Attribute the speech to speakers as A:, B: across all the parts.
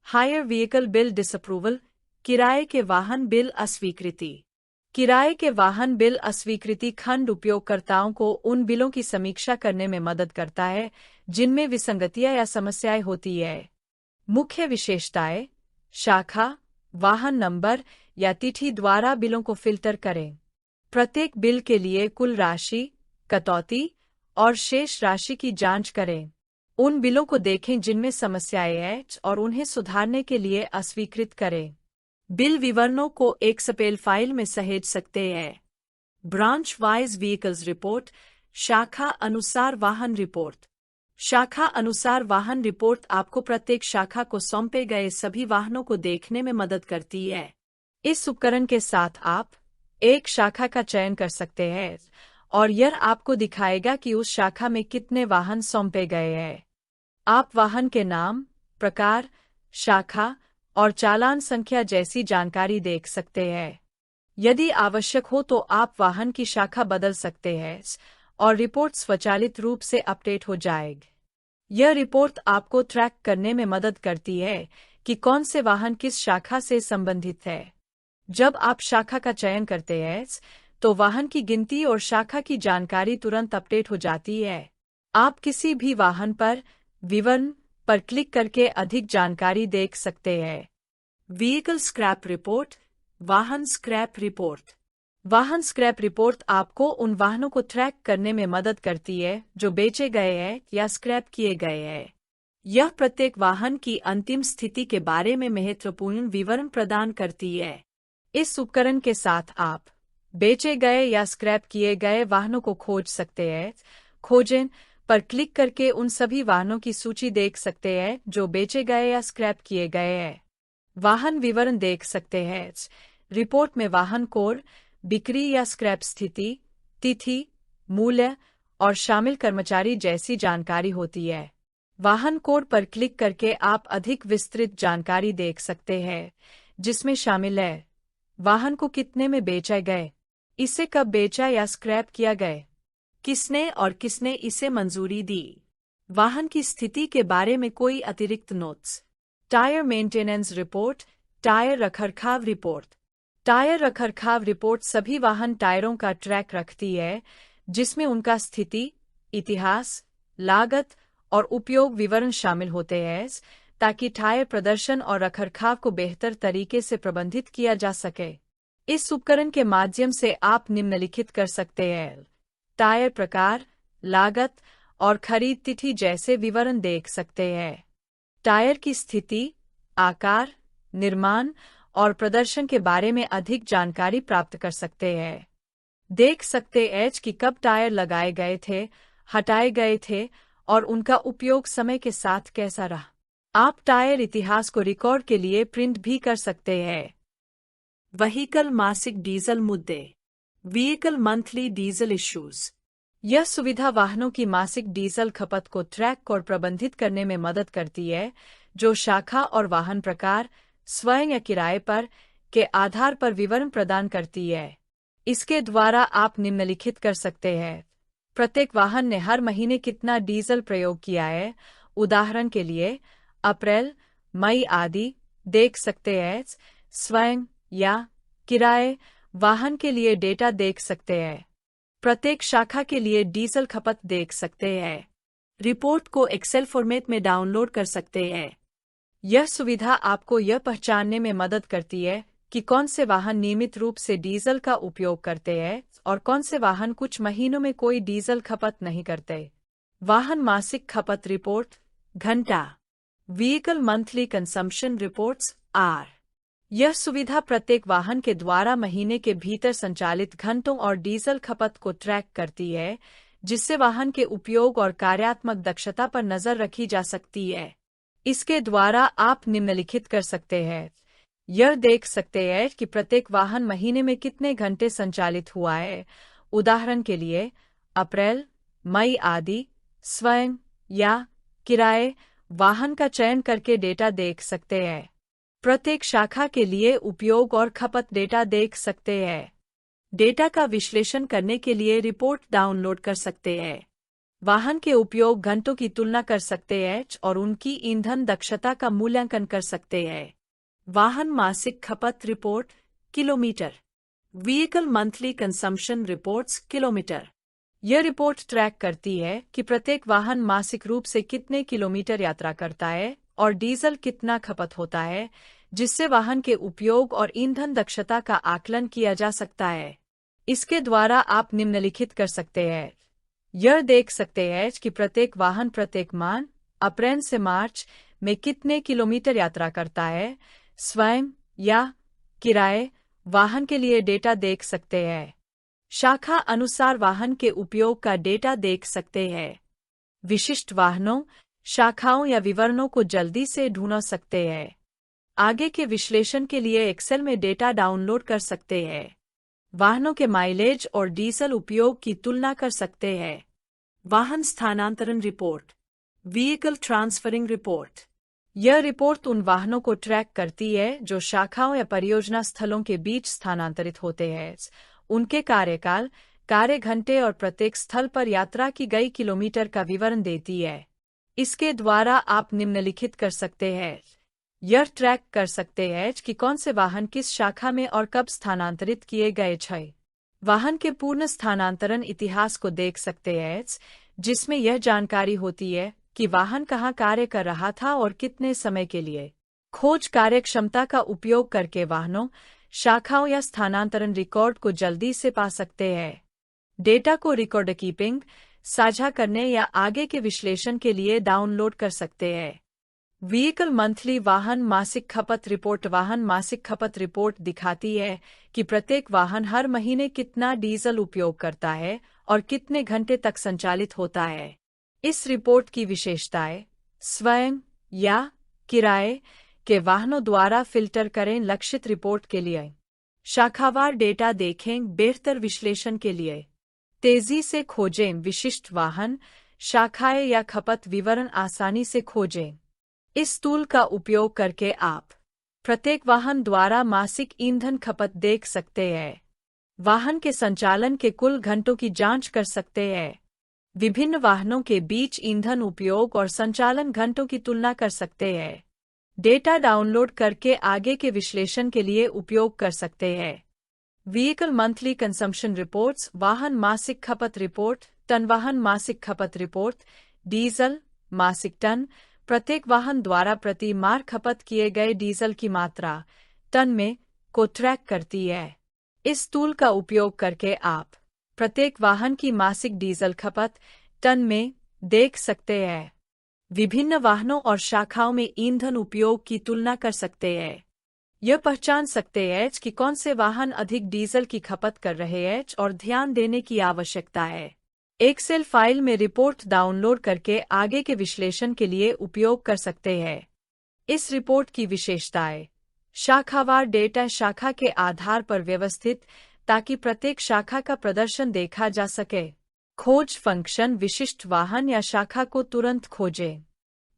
A: Higher vehicle bill disapproval, किराए के वाहन बिल अस्वीकृति। किराए के वाहन बिल अस्वीकृति खंड उपयोगकर्ताओं को उन बिलों की समीक्षा करने में मदद करता है जिनमें विसंगतियां या समस्याएं होती है। मुख्य विशेषताएं: शाखा, वाहन नंबर या तिथि द्वारा बिलों को फ़िल्टर करें। प्रत्येक बिल के लिए कुल राशि, कटौती और शेष राशि की जांच करें। उन बिलों को देखें जिनमें समस्याएं हैं और उन्हें सुधारने के लिए अस्वीकृत करें। बिल विवरणों को एक एक्सेल फाइल में सहेज सकते हैं। ब्रांच वाइज व्हीकल्स रिपोर्ट, शाखा अनुसार वाहन रिपोर्ट। शाखा अनुसार वाहन रिपोर्ट आपको प्रत्येक शाखा को सौंपे गए सभी वाहनों को देखने में मदद करती है। इस उपकरण के साथ आप एक शाखा का चयन कर सकते हैं और यह आपको दिखाएगा कि उस शाखा में कितने वाहन सौंपे गए हैं। आप वाहन के नाम, प्रकार, शाखा और चालान संख्या जैसी जानकारी देख सकते हैं। यदि आवश्यक हो तो आप वाहन की शाखा बदल सकते हैं और रिपोर्ट स्वचालित रूप से अपडेट हो जाएगी। यह रिपोर्ट आपको ट्रैक करने में मदद करती है कि कौन से वाहन किस शाखा से संबंधित है। जब आप शाखा का चयन करते हैं तो वाहन की गिनती और शाखा की जानकारी तुरंत अपडेट हो जाती है। आप किसी भी वाहन पर विवरण पर क्लिक करके अधिक जानकारी देख सकते हैं। व्हीकल स्क्रैप रिपोर्ट, वाहन स्क्रैप रिपोर्ट। वाहन स्क्रैप रिपोर्ट आपको उन वाहनों को ट्रैक करने में मदद करती है जो बेचे गए हैं या स्क्रैप किए गए हैं। यह प्रत्येक वाहन की अंतिम स्थिति के बारे में महत्वपूर्ण विवरण प्रदान करती है। इस उपकरण के साथ आप बेचे गए या स्क्रैप किए गए वाहनों को खोज सकते हैं। खोजें पर क्लिक करके उन सभी वाहनों की सूची देख सकते हैं जो बेचे गए या स्क्रैप किए गए हैं। वाहन विवरण देख सकते हैं। रिपोर्ट में वाहन कोड, बिक्री या स्क्रैप स्थिति, तिथि, मूल्य और शामिल कर्मचारी जैसी जानकारी होती है। वाहन कोड पर क्लिक करके आप अधिक विस्तृत जानकारी देख सकते हैं जिसमें शामिल है वाहन को कितने में बेचा गए, इसे कब बेचा या स्क्रैप किया गया, किसने और किसने इसे मंजूरी दी, वाहन की स्थिति के बारे में कोई अतिरिक्त notes. Tyre maintenance report, tyre रखरखाव रिपोर्ट। टायर रखरखाव रिपोर्ट सभी वाहन टायरों का ट्रैक रखती है जिसमें उनका स्थिति, इतिहास, लागत और उपयोग विवरण शामिल होते हैं ताकि टायर प्रदर्शन और रखरखाव को बेहतर तरीके से प्रबंधित किया जा सके। इस उपकरण के माध्यम से आप निम्नलिखित कर सकते हैं: टायर प्रकार, लागत और खरीद तिथि जैसे विवरण देख सकते हैं। टायर की स्थिति, आकार, निर्माण और प्रदर्शन के बारे में अधिक जानकारी प्राप्त कर सकते हैं। देख सकते हैं कि कब टायर लगाए गए थे, हटाए गए थे और उनका उपयोग समय के साथ कैसा रहा। आप टायर इतिहास को रिकॉर्ड के लिए प्रिंट भी कर सकते हैं। व्हीकल मासिक डीजल मुद्दे, व्हीकल मंथली डीजल इश्यूज। यह सुविधा वाहनों की मासिक डीजल खपत को ट्रैक और प्रबंधित करने में मदद करती है जो शाखा और वाहन प्रकार, स्वयं या किराए पर के आधार पर विवरण प्रदान करती है। इसके द्वारा आप निम्नलिखित कर सकते हैं: प्रत्येक वाहन ने हर महीने कितना डीजल प्रयोग किया है, उदाहरण के लिए अप्रैल, मई आदि देख सकते हैं। स्वयं या किराए वाहन के लिए डेटा देख सकते हैं। प्रत्येक शाखा के लिए डीजल खपत देख सकते हैं। रिपोर्ट को एक्सेल फॉर्मेट में डाउनलोड कर सकते हैं। यह सुविधा आपको यह पहचानने में मदद करती है कि कौन से वाहन नियमित रूप से डीजल का उपयोग करते हैं और कौन से वाहन कुछ महीनों में कोई डीजल खपत नहीं करते। वाहन मासिक खपत रिपोर्ट, घंटा, vehicle monthly consumption reports are. यह सुविधा प्रत्येक वाहन के द्वारा महीने के भीतर संचालित घंटों और डीजल खपत को ट्रैक करती है जिससे वाहन के उपयोग और कार्यात्मक दक्षता पर नजर रखी जा सकती है। इसके द्वारा आप निम्नलिखित कर सकते हैं: यह देख सकते हैं कि प्रत्येक वाहन महीने में कितने घंटे संचालित हुआ है, उदाहरण के लिए अप्रैल, मई आदि। स्वयं या किराए वाहन का चयन करके डेटा देख सकते हैं। प्रत्येक शाखा के लिए उपयोग और खपत डेटा देख सकते हैं। डेटा का विश्लेषण करने के लिए रिपोर्ट डाउनलोड कर सकते हैं। वाहन के उपयोग घंटों की तुलना कर सकते हैं और उनकी ईंधन दक्षता का मूल्यांकन कर सकते हैं। वाहन मासिक खपत report kilometre. Vehicle monthly consumption reports kilometre. यह रिपोर्ट ट्रैक करती है कि प्रत्येक वाहन मासिक रूप से कितने किलोमीटर यात्रा करता है और डीजल कितना खपत होता है, जिससे वाहन के उपयोग और ईंधन दक्षता का आकलन किया जा सकता है। इसके द्वारा आप निम्नलिखित कर सकते हैं। यह देख सकते हैं कि प्रत्येक वाहन प्रत्येक माह अप्रैल से मार्च में कितने किलोमीटर यात्रा करता है। स्वयं या किराए वाहन के लिए डेटा देख सकते हैं। शाखा अनुसार वाहन के उपयोग का डेटा देख सकते हैं। विशिष्ट वाहनों, शाखाओं या विवरणों को जल्दी से ढूंढ सकते हैं। आगे के विश्लेषण के लिए एक्सेल में डेटा डाउनलोड कर सकते हैं। वाहनों के माइलेज और डीजल उपयोग की तुलना कर सकते हैं। वाहन स्थानांतरण रिपोर्ट व्हीकल ट्रांसफरिंग रिपोर्ट। यह रिपोर्ट उन वाहनों को ट्रैक करती है जो शाखाओं या परियोजना स्थलों के बीच स्थानांतरित होते हैं। उनके कार्यकाल, कार्य घंटे और प्रत्येक स्थल पर यात्रा की गई किलोमीटर का विवरण देती है। इसके द्वारा आप निम्नलिखित कर सकते हैं। यह ट्रैक कर सकते हैं कि कौन से वाहन किस शाखा में और कब स्थानांतरित किए गए हैं। वाहन के पूर्ण स्थानांतरण इतिहास को देख सकते हैं, जिसमें यह जानकारी होती है कि वाहन कहाँ कार्य कर रहा था और कितने समय के लिए। खोज कार्यक्षमता का उपयोग करके वाहनों, शाखाओं या स्थानांतरण रिकॉर्ड को जल्दी से पा सकते हैं। डेटा को रिकॉर्ड कीपिंग, साझा करने या आगे के विश्लेषण के लिए डाउनलोड कर सकते हैं। व्हीकल मंथली वाहन मासिक खपत रिपोर्ट। वाहन मासिक खपत रिपोर्ट दिखाती है कि प्रत्येक वाहन हर महीने कितना डीजल उपयोग करता है और कितने घंटे तक संचालित होता है। इस रिपोर्ट की विशेषताएं स्वयं या किराए के वाहनों द्वारा फिल्टर करें। लक्षित रिपोर्ट के लिए शाखावार डेटा देखें। बेहतर विश्लेषण के लिए तेजी से खोजें। विशिष्ट वाहन, शाखाएं या खपत विवरण आसानी से खोजें। इस टूल का उपयोग करके आप प्रत्येक वाहन द्वारा मासिक ईंधन खपत देख सकते हैं। वाहन के संचालन के कुल घंटों की जांच कर सकते हैं। विभिन्न वाहनों के बीच ईंधन उपयोग और संचालन घंटों की तुलना कर सकते हैं। डेटा डाउनलोड करके आगे के विश्लेषण के लिए उपयोग कर सकते हैं। Vehicle monthly consumption reports. वाहन मासिक खपत रिपोर्ट। टन वाहन मासिक खपत रिपोर्ट। डीजल मासिक टन। प्रत्येक वाहन द्वारा प्रति माह खपत किए गए डीजल की मात्रा टन में को ट्रैक करती है। इस टूल का उपयोग करके आप प्रत्येक वाहन की मासिक डीजल खपत टन में देख सकते हैं। विभिन्न वाहनों और शाखाओं में ईंधन उपयोग की तुलना कर सकते हैं। यह पहचान सकते हैं कि कौन से वाहन अधिक डीजल की खपत कर रहे हैं और ध्यान देने की आवश्यकता है। एक्सेल फाइल में रिपोर्ट डाउनलोड करके आगे के विश्लेषण के लिए उपयोग कर सकते हैं। इस रिपोर्ट की विशेषताएं शाखावार डेटा शाखा के आधार पर व्यवस्थित, ताकि प्रत्येक शाखा का प्रदर्शन देखा जा सके। खोज फंक्शन विशिष्ट वाहन या शाखा को तुरंत खोजें।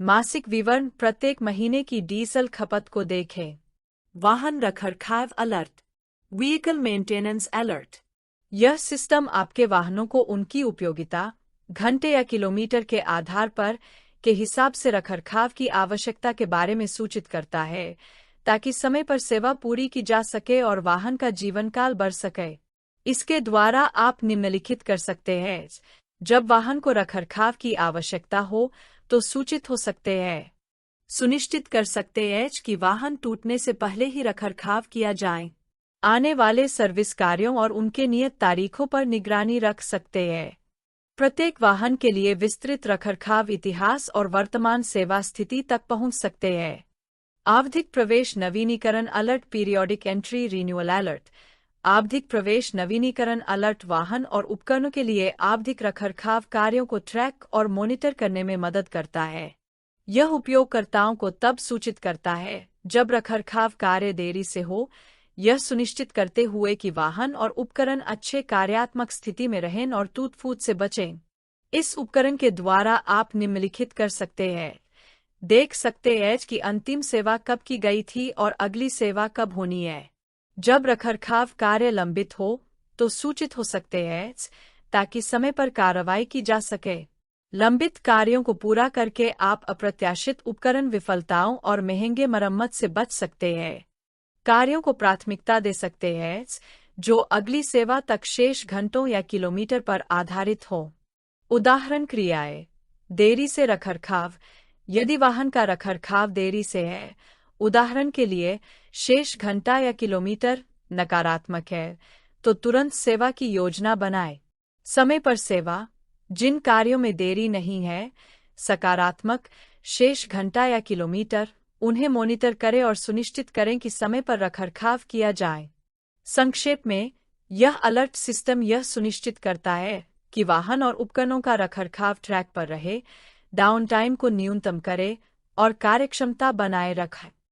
A: मासिक विवरण प्रत्येक महीने की डीजल खपत को देखें। वाहन रखरखाव अलर्ट व्हीकल मेंटेनेंस अलर्ट। यह सिस्टम आपके वाहनों को उनकी उपयोगिता, घंटे या किलोमीटर के आधार पर के हिसाब से रखरखाव की आवश्यकता के बारे में सूचित करता है, ताकि समय पर सेवा पूरी की जा सके और वाहन का जीवनकाल बढ़ सके। इसके द्वारा आप निम्नलिखित कर सकते हैं। जब वाहन को रखरखाव की आवश्यकता हो तो सूचित हो सकते हैं। सुनिश्चित कर सकते हैं कि वाहन टूटने से पहले ही रखरखाव किया जाए। आने वाले सर्विस कार्यों और उनके नियत तारीखों पर निगरानी रख सकते हैं। प्रत्येक वाहन के लिए विस्तृत रखरखाव इतिहास और वर्तमान सेवा स्थिति तक पहुंच सकते हैं। आवधिक प्रवेश नवीनीकरण alert periodic entry renewal alert. आवधिक प्रवेश नवीनीकरण अलर्ट वाहन और उपकरणों के लिए आवधिक रखरखाव कार्यों को ट्रैक और मॉनिटर करने में मदद करता है। यह उपयोगकर्ताओं को तब सूचित करता है जब रखरखाव कार्य देरी से हो, यह सुनिश्चित करते हुए कि वाहन और उपकरण अच्छे कार्यात्मक स्थिति में रहें और टूट-फूट से बचें। इस उपकरण के द्वारा आप निम्नलिखित कर सकते हैं। देख सकते हैं कि अंतिम सेवा कब की गई थी और अगली सेवा कब होनी है। जब रखरखाव कार्य लंबित हो तो सूचित हो सकते हैं, ताकि समय पर कार्रवाई की जा सके। लंबित कार्यों को पूरा करके आप अप्रत्याशित उपकरण विफलताओं और महंगे मरम्मत से बच सकते हैं। कार्यों को प्राथमिकता दे सकते हैं जो अगली सेवा तक शेष घंटों या किलोमीटर पर आधारित हो। उदाहरण क्रियाएं। देरी से रखरखाव। यदि वाहन का रखरखाव देरी से है, उदाहरण के लिए शेष घंटा या किलोमीटर नकारात्मक है, तो तुरंत सेवा की योजना बनाएं। समय पर सेवा। जिन कार्यों में देरी नहीं है, सकारात्मक, शेष घंटा या किलोमीटर, उन्हें मॉनिटर करें और सुनिश्चित करें कि समय पर रखरखाव किया जाए। संक्षेप में, यह अलर्ट सिस्टम यह सुनिश्चित करता है कि वाहन और उपकरणों का रखरखाव ट्रैक पर रहे, डाउनटाइम को न्यूनतम करे और कार्यक्षमता बनाए रखे।